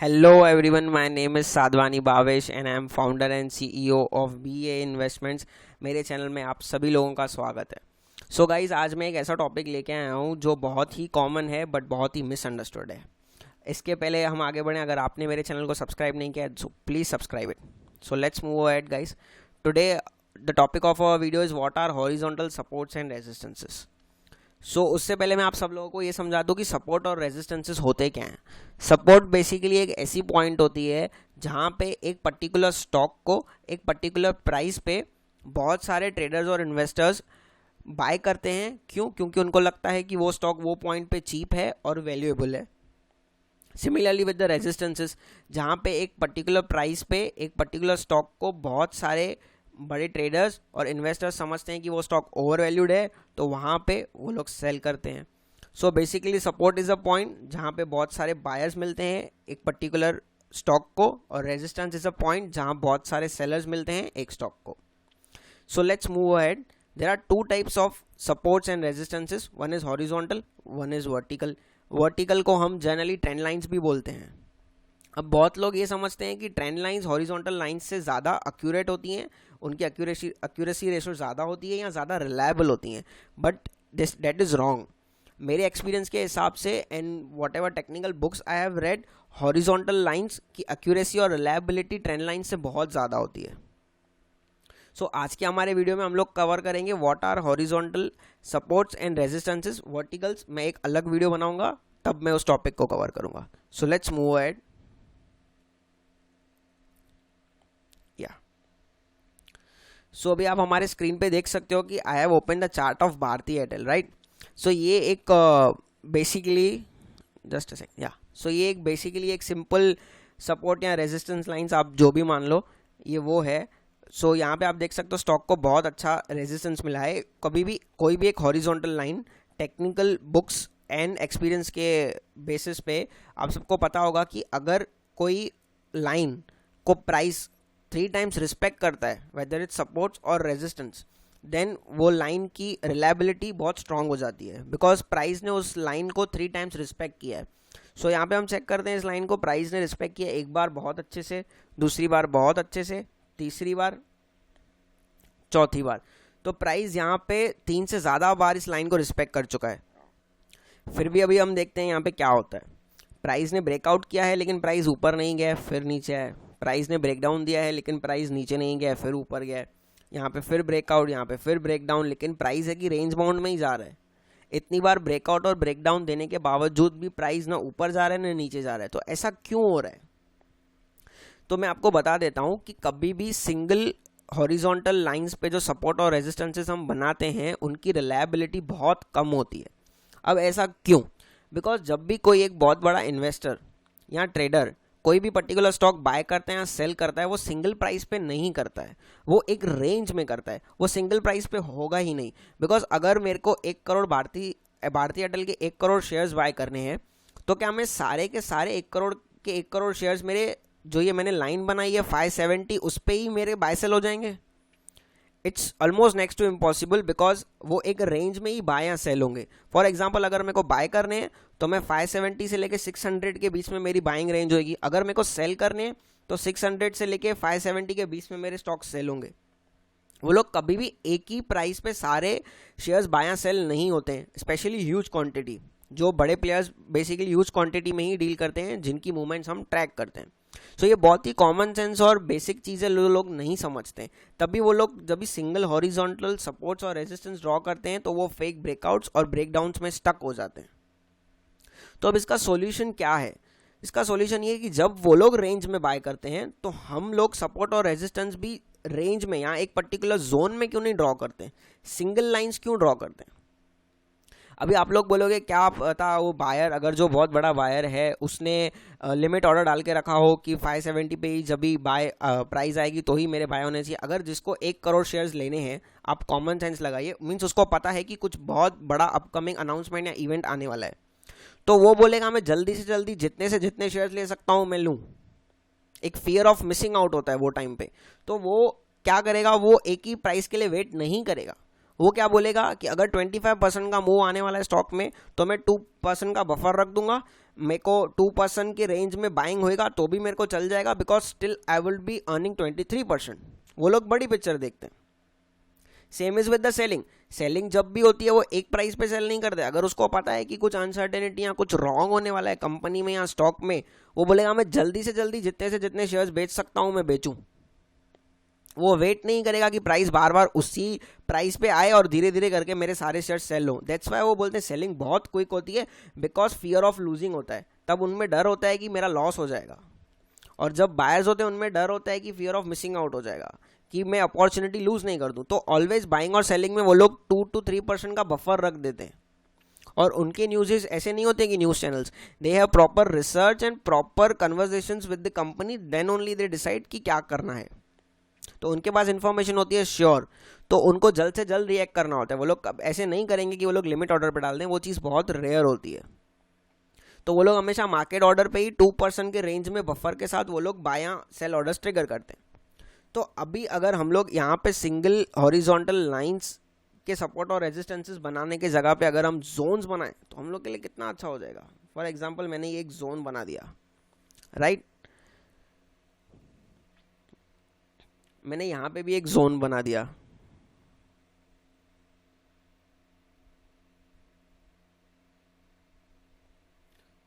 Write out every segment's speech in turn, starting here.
Hello everyone, my name is Sadhwani Bhavesh and I am founder and CEO of BA Investments। मेरे channel में आप सभी लोगों का स्वागत है। So guys, आज मैं एक ऐसा टॉपिक लेके आया हूँ जो बहुत ही कॉमन है बट बहुत ही मिसअंडरस्टूड है। इसके पहले हम आगे बढ़ें, अगर आपने मेरे चैनल को सब्सक्राइब नहीं किया तो please subscribe it. So let's move ahead guys. Today the topic of our video is what are horizontal supports and resistances. So उससे पहले मैं आप सब लोगों को ये समझा दूं कि सपोर्ट और रेजिस्टेंसेस होते क्या हैं। सपोर्ट बेसिकली एक ऐसी पॉइंट होती है जहां पे एक पर्टिकुलर स्टॉक को एक पर्टिकुलर प्राइस पे बहुत सारे ट्रेडर्स और इन्वेस्टर्स बाय करते हैं। क्योंकि उनको लगता है कि वो स्टॉक वो पॉइंट पे चीप है और वैल्यूएबल है। सिमिलरली विद द रेजिस्टेंसेस, जहाँ पे एक पर्टिकुलर प्राइस पे एक पर्टिकुलर स्टॉक को बहुत सारे बड़े ट्रेडर्स और इन्वेस्टर्स समझते हैं कि वो स्टॉक ओवर वैल्यूड है, तो वहाँ पे वो लोग सेल करते हैं। So basically support is a point जहाँ पे बहुत सारे बायर्स मिलते हैं एक पर्टिकुलर स्टॉक को, और रेजिस्टेंस इज़ अ पॉइंट जहाँ बहुत सारे सेलर्स मिलते हैं एक स्टॉक को। So let's move ahead. There are two types of supports and resistances, one is horizontal, one is vertical. Vertical को हम जनरली ट्रेंड लाइंस भी बोलते हैं। अब बहुत लोग ये समझते हैं कि ट्रेंड लाइंस हॉरिजॉन्टल लाइंस से ज़्यादा एक्यूरेट होती हैं, उनकी एक्यूरेसी रेशो ज़्यादा होती है या ज़्यादा रिलायबल होती हैं, बट दैट इज़ रॉन्ग। मेरे एक्सपीरियंस के हिसाब से and what ever technical books I have read, horizontal lines की एक्यूरेसी और रिलायबिलिटी ट्रेंड लाइन से बहुत ज़्यादा होती है। सो आज के हमारे वीडियो में हम लोग कवर करेंगे what are horizontal supports and resistances. Verticals मैं एक अलग वीडियो बनाऊंगा, तब मैं उस टॉपिक को कवर करूंगा। So let's move ahead. So अभी आप हमारे स्क्रीन पे देख सकते हो कि I have open the chart of Bharti Airtel, right. So ये एक basically just a second, so ये एक बेसिकली एक सिंपल सपोर्ट या रेजिस्टेंस लाइंस आप जो भी मान लो, ये वो है। सो यहाँ पे आप देख सकते हो स्टॉक को बहुत अच्छा रेजिस्टेंस मिला है। कभी भी कोई भी एक horizontal line technical books and experience के बेसिस पे आप सबको पता होगा कि अगर कोई लाइन को प्राइस 3 टाइम्स रिस्पेक्ट करता है, वेदर इट सपोर्ट्स और रेजिस्टेंस, देन वो लाइन की रिलायबिलिटी बहुत स्ट्रांग हो जाती है, बिकॉज प्राइस ने उस लाइन को 3 टाइम्स रिस्पेक्ट किया है। सो यहाँ पे हम चेक करते हैं इस लाइन को प्राइस ने रिस्पेक्ट किया एक बार बहुत अच्छे से, दूसरी बार बहुत अच्छे से, तीसरी बार, चौथी बार। तो प्राइस यहाँ पे 3 से ज़्यादा बार इस लाइन को रिस्पेक्ट कर चुका है। फिर भी अभी हम देखते हैं यहाँ पे क्या होता है। प्राइस ने ब्रेकआउट किया है लेकिन प्राइस ऊपर नहीं गया, फिर नीचे आया। प्राइस ने ब्रेकडाउन दिया है लेकिन प्राइस नीचे नहीं गया, फिर ऊपर गया। यहाँ पे फिर ब्रेकआउट, यहाँ पे फिर ब्रेकडाउन, लेकिन प्राइस है कि रेंज बाउंड में ही जा रहा है। इतनी बार ब्रेकआउट और ब्रेकडाउन देने के बावजूद भी प्राइस ना ऊपर जा रहा है ना नीचे जा रहा है। तो ऐसा क्यों हो रहा है? तो मैं आपको बता देता हूँ कि कभी भी सिंगल हॉरिजॉन्टल लाइंस पे जो सपोर्ट और रेजिस्टेंसेस हम बनाते हैं उनकी रिलायबिलिटी बहुत कम होती है। अब ऐसा क्यों? बिकॉज जब भी कोई एक बहुत बड़ा इन्वेस्टर या ट्रेडर कोई भी पर्टिकुलर स्टॉक बाय करता है या सेल करता है, वो सिंगल प्राइस पे नहीं करता है, वो एक रेंज में करता है। वो सिंगल प्राइस पे होगा ही नहीं। बिकॉज अगर मेरे को 1 करोड़ भारतीय एयरटेल के 1 करोड़ शेयर्स बाय करने हैं, तो क्या मैं सारे के सारे 1 करोड़ के 1 करोड़ शेयर्स मेरे जो ये मैंने लाइन बनाई है 570 उस पर ही मेरे बाय सेल हो जाएंगे? It's almost next to impossible, because वो एक रेंज में ही बाय या सेल होंगे। फॉर एग्जाम्पल, अगर मेरे को बाय करने हैं तो मैं 570 से लेके 600 के बीच में मेरी बाइंग रेंज होगी। अगर मेरे को सेल करने हैं तो 600 से लेके 570 के बीच में मेरे स्टॉक सेल होंगे। वो लोग कभी भी एक ही प्राइस पे सारे शेयर्स बाय या सेल नहीं होते हैं, स्पेशली ह्यूज क्वांटिटी। जो बड़े प्लेयर्स बेसिकली ह्यूज क्वांटिटी में ही डील करते हैं, जिनकी मूवमेंट्स हम ट्रैक करते हैं। सो ये बहुत ही कॉमन सेंस और बेसिक चीज़ें लोग नहीं समझते। तभी वो लोग जब भी सिंगल हॉरिजॉन्टल सपोर्ट्स और रेजिस्टेंस ड्रॉ करते हैं तो वो फेक ब्रेकआउट्स और ब्रेकडाउन्स में स्टक हो जाते हैं। तो अब इसका सॉल्यूशन क्या है? इसका सॉल्यूशन ये है कि जब वो लोग रेंज में बाय करते हैं तो हम लोग सपोर्ट और रेजिस्टेंस भी रेंज में या एक पर्टिकुलर जोन में क्यों नहीं ड्रॉ करते? सिंगल लाइंस क्यों ड्रॉ करते हैं? अभी आप लोग बोलोगे क्या पता वो बायर, अगर जो बहुत बड़ा बायर है उसने लिमिट ऑर्डर डाल के रखा हो कि 570 पे ही जब भी बाय प्राइस आएगी तो ही मेरे बाय होने चाहिए। अगर जिसको 1 करोड़ शेयर्स लेने हैं, आप कॉमन सेंस लगाइए, मीन्स उसको पता है कि कुछ बहुत बड़ा अपकमिंग अनाउंसमेंट या इवेंट आने वाला है, तो वो बोलेगा मैं जल्दी से जल्दी जितने से जितने शेयर्स ले सकता हूँ मैं लूँ। एक फियर ऑफ मिसिंग आउट होता है वो टाइम पे। तो वो क्या करेगा? वो एक ही प्राइस के लिए वेट नहीं करेगा, वो क्या बोलेगा कि अगर 25% का मूव आने वाला है स्टॉक में तो मैं 2% का बफर रख दूंगा, मेरे को 2% के रेंज में बाइंग होएगा तो भी मेरे को चल जाएगा, because still I will be earning 23%। वो लोग बड़ी पिक्चर देखते हैं। Same is with the selling. Selling जब भी होती है वो एक प्राइस पे सेल नहीं करते। अगर उसको पता है कि कुछ अनसर्टेनिटी या कुछ रॉन्ग होने वाला है कंपनी में या स्टॉक में, वो बोलेगा मैं जल्दी से जल्दी जितने से जितने शेयर्स बेच सकता हूं मैं बेचूं। वो वेट नहीं करेगा कि प्राइस बार बार उसी प्राइस पे आए और धीरे धीरे करके मेरे सारे शेयर सेल हो। दैट्स वाई वो बोलते हैं सेलिंग बहुत क्विक होती है, बिकॉज फियर ऑफ लूजिंग होता है। तब उनमें डर होता है कि मेरा लॉस हो जाएगा, और जब बायर्स होते हैं उनमें डर होता है कि फियर ऑफ मिसिंग आउट हो जाएगा, कि मैं अपॉर्चुनिटी लूज नहीं कर दूं। तो ऑलवेज बाइंग और सेलिंग में वो लोग 2 to 3% का बफर रख देते हैं। और उनके न्यूज़ ऐसे नहीं होते कि news channels, they have proper research and proper conversations with the company, then only they decide कि क्या करना है। तो उनके पास इंफॉर्मेशन होती है श्योर, तो उनको जल्द से जल्द रिएक्ट करना होता है। वो लोग ऐसे नहीं करेंगे कि वो लोग लिमिट ऑर्डर पे डाल दें, वो चीज़ बहुत रेयर होती है। तो वो लोग हमेशा मार्केट ऑर्डर पे ही 2% के रेंज में बफर के साथ वो लोग बाय या सेल ऑर्डर्स ट्रिगर करते हैं। तो अभी अगर हम लोग यहाँ पे सिंगल हॉरिजॉन्टल लाइंस के सपोर्ट और रेजिस्टेंसेस बनाने के जगह पे अगर हम जोन्स बनाएं तो हम लोग के लिए कितना अच्छा हो जाएगा। फॉर एग्जांपल मैंने ये एक जोन बना दिया, राइट। मैंने यहाँ पे भी एक जोन बना दिया,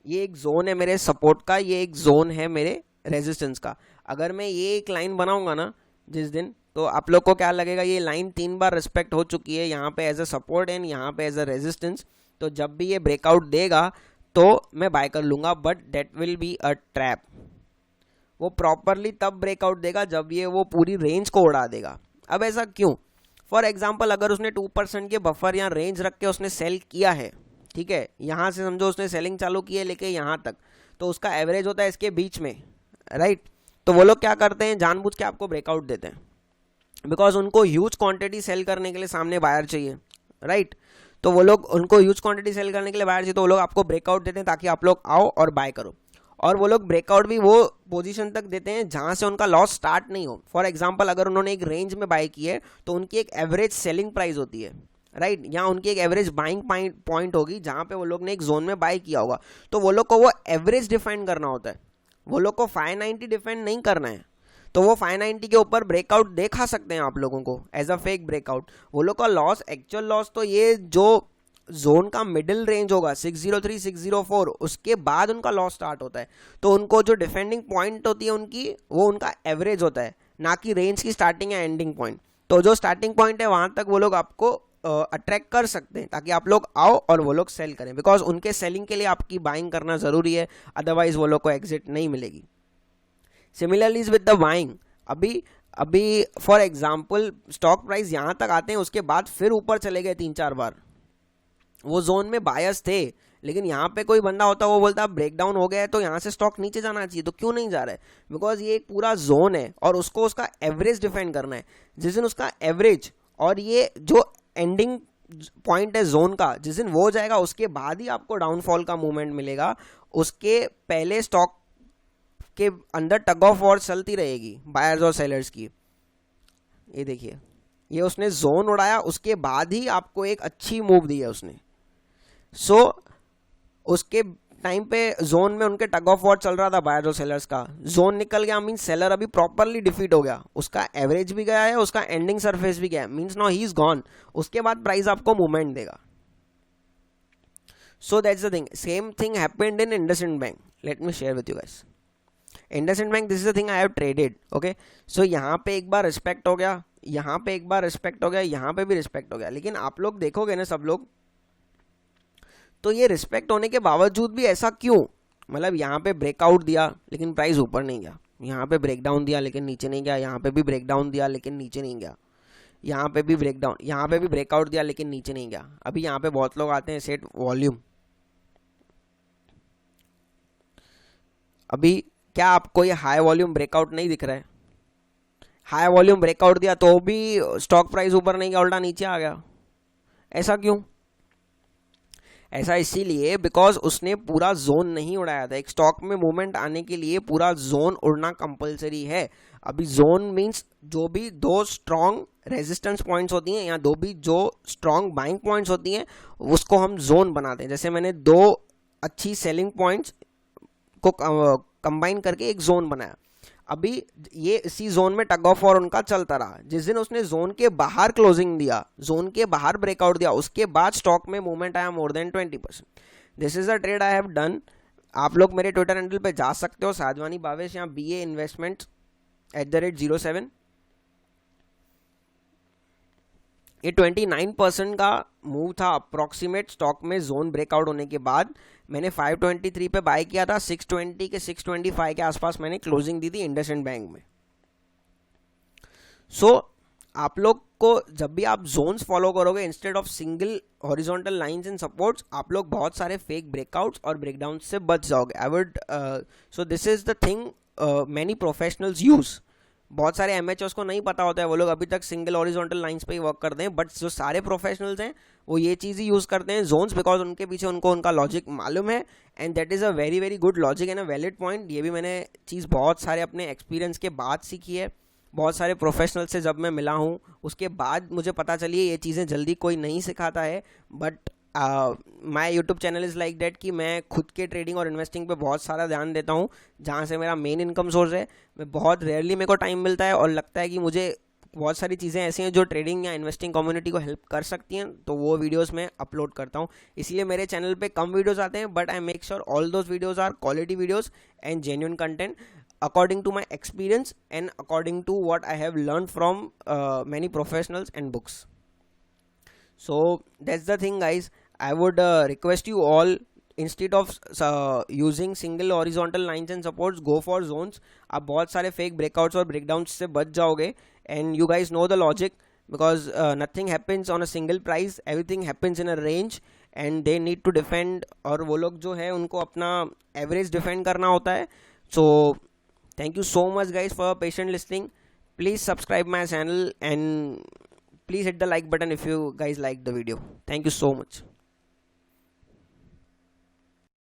ये एक जोन है मेरे सपोर्ट का, ये एक जोन है मेरे रेजिस्टेंस का। अगर मैं ये एक लाइन बनाऊंगा ना जिस दिन, तो आप लोग को क्या लगेगा, ये लाइन 3 बार रिस्पेक्ट हो चुकी है, यहाँ पे एज अ सपोर्ट एंड यहाँ पे एज अ रेजिस्टेंस। तो जब भी ये ब्रेकआउट देगा तो मैं बाय कर लूंगा, but that will be a trap. वो प्रॉपरली तब ब्रेकआउट देगा जब ये वो पूरी रेंज को उड़ा देगा। अब ऐसा क्यों? फॉर एग्जाम्पल अगर उसने 2% के बफर या रेंज रख के उसने सेल किया है, ठीक है, यहाँ से समझो उसने सेलिंग चालू की है लेके यहाँ तक, तो उसका एवरेज होता है इसके बीच में, राइट। तो वो लोग क्या करते हैं, जानबूझ के आपको ब्रेकआउट देते हैं, बिकॉज उनको ह्यूज क्वांटिटी सेल करने के लिए सामने बायर चाहिए, राइट। तो वो लोग, उनको ह्यूज क्वांटिटी सेल करने के लिए बायर चाहिए, तो वो लोग आपको ब्रेकआउट देते हैं ताकि आप लोग आओ और बाय करो। और वो लोग ब्रेकआउट भी वो पोजीशन तक देते हैं जहां से उनका लॉस स्टार्ट नहीं हो। फॉर एग्जांपल अगर उन्होंने एक रेंज में बाय की है तो उनकी एक एवरेज सेलिंग प्राइस होती है, राइट, या उनकी एक एवरेज बाइंग पॉइंट होगी जहां पे वो लोग ने एक जोन में बाय किया होगा। तो वो लोग को वो एवरेज डिफाइन करना होता है, वो लोग को 590 डिफाइन नहीं करना है। तो वो 590 के ऊपर ब्रेकआउट देखा सकते हैं आप लोगों को एज अ फेक ब्रेकआउट। वो लोग का लॉस, एक्चुअल लॉस तो ये जो जोन का मिडिल रेंज होगा 603 604, उसके बाद उनका लॉस स्टार्ट होता है। तो उनको जो डिफेंडिंग पॉइंट होती है उनकी, वो उनका एवरेज होता है, ना कि रेंज की स्टार्टिंग या एंडिंग पॉइंट। तो जो स्टार्टिंग पॉइंट है वहां तक वो लोग आपको अट्रैक्ट कर सकते हैं ताकि आप लोग आओ और वो लोग सेल करें, बिकॉज उनके सेलिंग के लिए आपकी बाइंग करना जरूरी है, अदरवाइज वो लोग को एग्जिट नहीं मिलेगी। Similarly is with the buying. अभी फॉर एग्जाम्पल स्टॉक प्राइस यहाँ तक आते हैं, उसके बाद फिर ऊपर चले गए 3-4 बार, वो जोन में बायर्स थे, लेकिन यहाँ पे कोई बंदा होता वो बोलता ब्रेक डाउन हो गया है तो यहाँ से स्टॉक नीचे जाना चाहिए, तो क्यों नहीं जा रहा है? बिकॉज ये एक पूरा जोन है और उसको उसका एवरेज डिफाइन करना है। जिस दिन उसका एवरेज और ये जो एंडिंग पॉइंट है जोन का, जिस दिन वो हो जाएगा उसके बाद ही आपको डाउनफॉल का मूवमेंट मिलेगा। उसके पहले स्टॉक के अंदर टग ऑफ वॉर चलती रहेगी बायर्स और सेलर्स की। ये देखिए, ये उसने जोन उड़ाया, उसके बाद ही आपको एक अच्छी मूव दी है उसने। सो उसके टाइम पे जोन में उनके टग ऑफ वॉर चल रहा था बायर्स और सेलर्स का। जोन निकल गया मींस सेलर अभी प्रॉपरली डिफीट हो गया, उसका एवरेज भी गया है, उसका एंडिंग सरफेस भी गया है, means now he is gone. उसके बाद प्राइस आपको मूवमेंट देगा। So that's the thing. Same thing happened in IndusInd bank. Let me share with you guys. IndusInd bank, this is the thing I have traded, okay. So यहाँ पे एक बार respect हो गया, यहाँ पे एक बार रिस्पेक्ट हो गया, यहाँ पे भी रिस्पेक्ट हो गया, लेकिन आप लोग देखोगे ना सब लोग, तो ये रिस्पेक्ट होने के बावजूद भी ऐसा क्यों? मतलब यहाँ पे ब्रेकआउट दिया लेकिन प्राइस ऊपर नहीं गया, यहाँ पे ब्रेकडाउन दिया लेकिन नीचे नहीं गया, यहाँ पे भी ब्रेकडाउन दिया लेकिन नीचे नहीं गया, यहाँ पे भी ब्रेकडाउन, यहाँ पे भी ब्रेकआउट दिया लेकिन नीचे नहीं गया। अभी यहाँ पे बहुत लोग आते हैं सेट वॉल्यूम। अभी क्या आपको ये हाई वॉल्यूम ब्रेकआउट नहीं दिख रहा है? हाई वॉल्यूम ब्रेकआउट दिया तो भी स्टॉक प्राइस ऊपर नहीं गया, उल्टा नीचे आ गया। ऐसा क्यों? ऐसा इसीलिए बिकॉज उसने पूरा जोन नहीं उड़ाया था। एक स्टॉक में मूवमेंट आने के लिए पूरा जोन उड़ना कंपलसरी है। अभी जोन मींस जो भी दो स्ट्रॉन्ग रेजिस्टेंस पॉइंट्स होती हैं या जो स्ट्रॉन्ग बाइंग पॉइंट्स होती हैं उसको हम जोन बनाते हैं। जैसे मैंने दो अच्छी सेलिंग पॉइंट्स को कंबाइन करके एक जोन बनाया। अभी ये इसी जोन में टग ऑफ वॉर उनका चलता रहा। जिस दिन उसने जोन के बाहर क्लोजिंग दिया, जोन के बाहर ब्रेकआउट दिया, उसके बाद स्टॉक में मूवमेंट आया more than 20%। This is the trade I have done. आप लोग मेरे ट्विटर हैंडल पे जा सकते हो, साधवानी भावेश या BA इन्वेस्टमेंट्स @07। ये 29% का मूव था अप्रॉक्सीमेट स्टॉक में जोन ब्रेकआउट होने के बाद। मैंने 523 पे बाय किया था, 620 के 625 के आसपास मैंने क्लोजिंग दी थी इंडसइंड बैंक में। सो आप लोग को जब भी आप जोन्स फॉलो करोगे instead of single horizontal lines and supports, आप लोग बहुत सारे फेक ब्रेकआउट्स और ब्रेकडाउन से बच जाओगे। I would so this is the thing many professionals use. बहुत सारे एमएचओस को नहीं पता होता है, वो लोग अभी तक सिंगल हॉरिजॉन्टल लाइंस पे ही वर्क करते हैं, बट जो सारे प्रोफेशनल्स हैं वो ये चीज़ ही यूज़ करते हैं जोन्स, बिकॉज उनके पीछे उनका लॉजिक मालूम है and that is a very very good logic and a valid point. ये भी मैंने चीज़ बहुत सारे अपने एक्सपीरियंस के बाद सीखी है। बहुत सारे प्रोफेशनल से जब मैं मिला हूँ उसके बाद मुझे पता चली है ये चीज़ें जल्दी कोई नहीं सिखाता है। But my YouTube channel is like that कि मैं खुद के ट्रेडिंग और इन्वेस्टिंग पे बहुत सारा ध्यान देता हूँ, जहाँ से मेरा मेन इनकम सोर्स है। मैं बहुत रेयरली मेरे को टाइम मिलता है और लगता है कि मुझे बहुत सारी चीज़ें ऐसी हैं जो ट्रेडिंग या इन्वेस्टिंग कम्युनिटी को हेल्प कर सकती हैं, तो वो वीडियोस मैं अपलोड करता हूँ। इसलिए मेरे चैनल पे कम वीडियोस आते हैं, but I make sure all those videos are quality videos and genuine content according to my experience and according to what I have learned from many professionals and books. So that's the thing, guys. I would request you all, instead of using single horizontal lines and supports, go for zones. आप बहुत सारे fake breakouts और breakdowns से बच जाओगे and you guys know the logic, because nothing happens on a single price, everything happens in a range and they need to defend, और वो लोग जो है उनको अपना average defend करना होता है। So thank you so much guys for patient listening. Please subscribe my channel and please hit the like button if you guys like the video. Thank you so much.